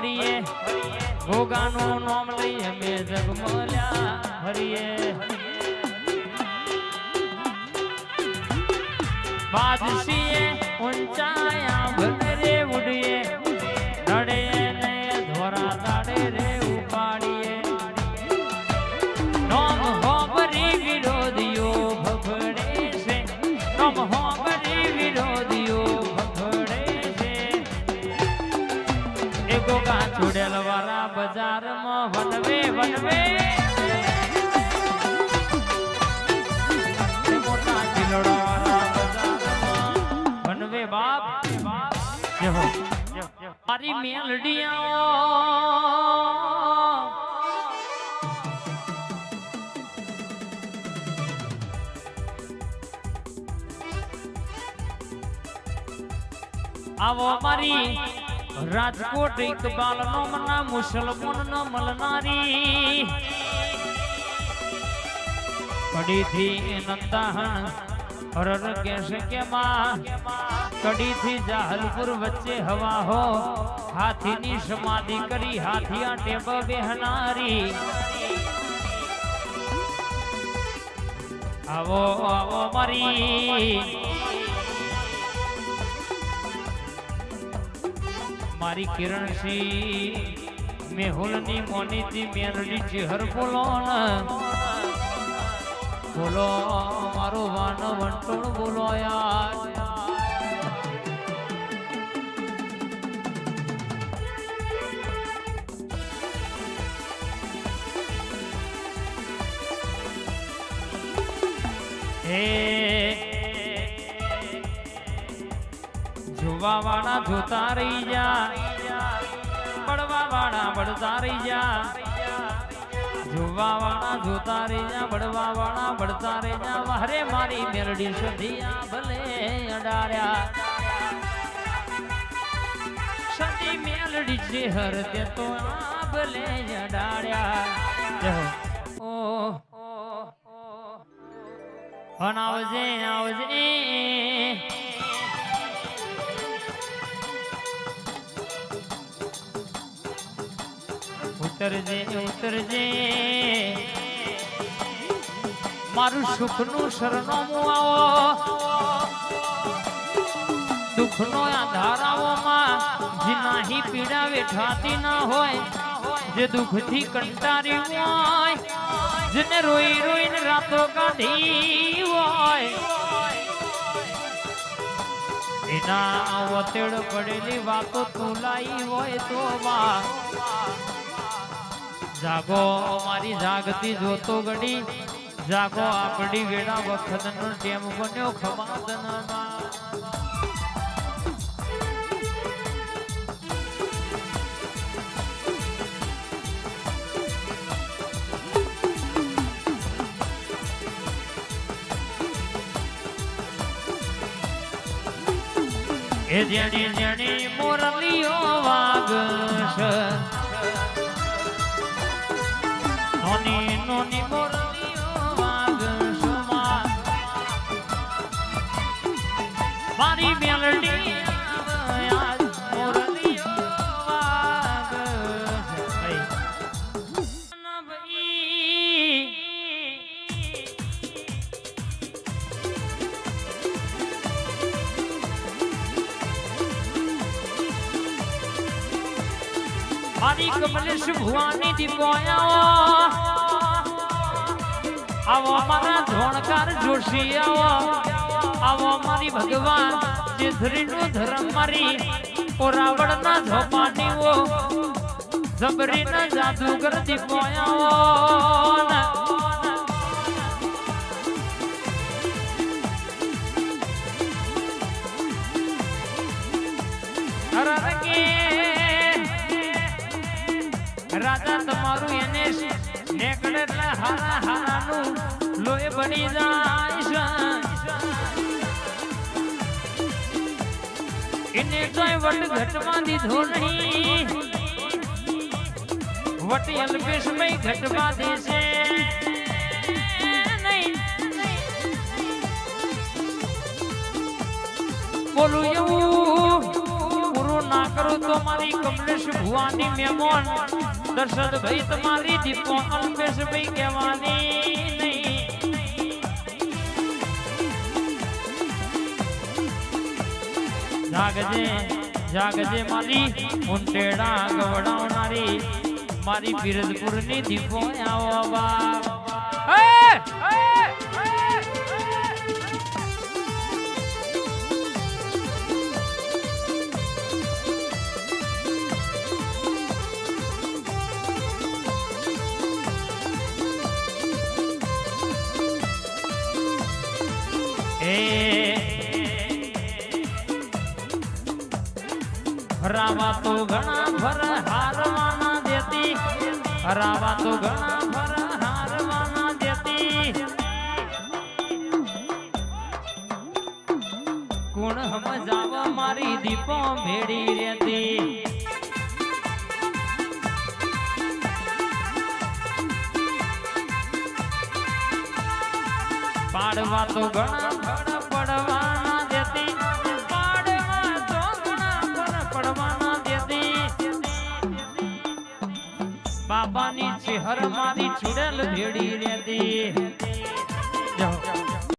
ફરીએ ભોગાનું નામ લઈએ મે જગમલ્યા ફરીએ બાદશીએ ઊંચાયા ભલે ઉડીએ નડે ને ધોરા દાડે રે ઉપાડીએ નોમ હોબરી વિરોધીઓ ભગડે છે નોમ હોબરી વિરોધીઓ ભગડે છે એ ગોગા ચુડેલ વાળા બજારમાં વનવે વનવે મોટા ચિલોડા બાપ મારી મેલડીયા આવો મારી રાજકોટ ઇકબાલ નો મના મુસલમાન નો મલનારી કડી થી નંદાહણ હરર કેસે કે માં કડી થી જાહલપુર વચ્ચે હવા હો હાથીની સમાધિ કરી હાથિયા ટેબ બેહનારી આવો આવો મારી કિરણસિંહ મેહુલની મોનીથી મેલડી ચહેર બોલો ને બોલો મારો વાન વંટોળ બોલો યાર હે જોવા વાળા જોતા રહી જા પડવા વાળા બળતા રહી જા જોવા વાળા જોતા રહી જા બળવા વાળા બળતા રહી જા વારે મારી મેલડી સધિયા ભલે અડાર્યા સધી મેલડી છે હર તે તો આ ભલે અડાડ્યા ઓ આવજે આવજે ઉતરજે ઉતરજે મારું સુખનું સરનામું આવો દુઃખનો આધાર આવો માં જે નાહી પીડા વેઠાતી ના હોય જે દુઃખથી કંટારી હોય જેને રોઈ રોઈને રાતો કાઢી હોય એના વતેડ પડેલી વાતો તુલાઈ હોય તો બા જાગો મારી જાગતી જોતો ગડી જાગો આપડી વેળા વખત નો ટેમ બન્યો ખમાદનમાં એ જેની જેની મોરલીઓ વાગશ નોની નોની મોરલીઓ વાગશ મારી મેલડી મોરલીઓ મારી કમલેશ ભુવાની દીપોયા આવો મારા ધોણકાર જોશી આવો મારી ભગવાન જેધરીનો ધર્મ મારી ઓરાવડના ઝોપાનીઓ જબરીના જાદુગર દીપોયા રાજા તમારું એને નેકડે એટલે હારા હારાનું લોહી બની જાય એને તોય વટ ઘટમાં દીધો નહીં વટી અલ્પેશ ભાઈ ઘટમાં દેશે નહીં બોલું એવું પૂરું ના કરું તો મારી કમલેશ ભુવાની મેમોન દર્શદ ભાઈ તમારી દીપો અલ્પેશ ભાઈ કહેવાની નહીં. જાગજે જાગજે મારી ઊંટેડા ગવડાવનારી મારી બિરદપુરની દીપો આવો બાપ. હરાવા તો ઘણા ભર હારવાના દેતી, હરાવા તો ઘણા ભર હારવાના દેતી. કોણ સમજાવ મારી દીપો ભેડી રહેતી. પાડવા તો ઘણા ભર પડવાના દેતી, પાડવા તો ઘણા ભર પડવાના દેતી. બાબાની ચહેર મારી ચુડેલ ભેડી રહેતી.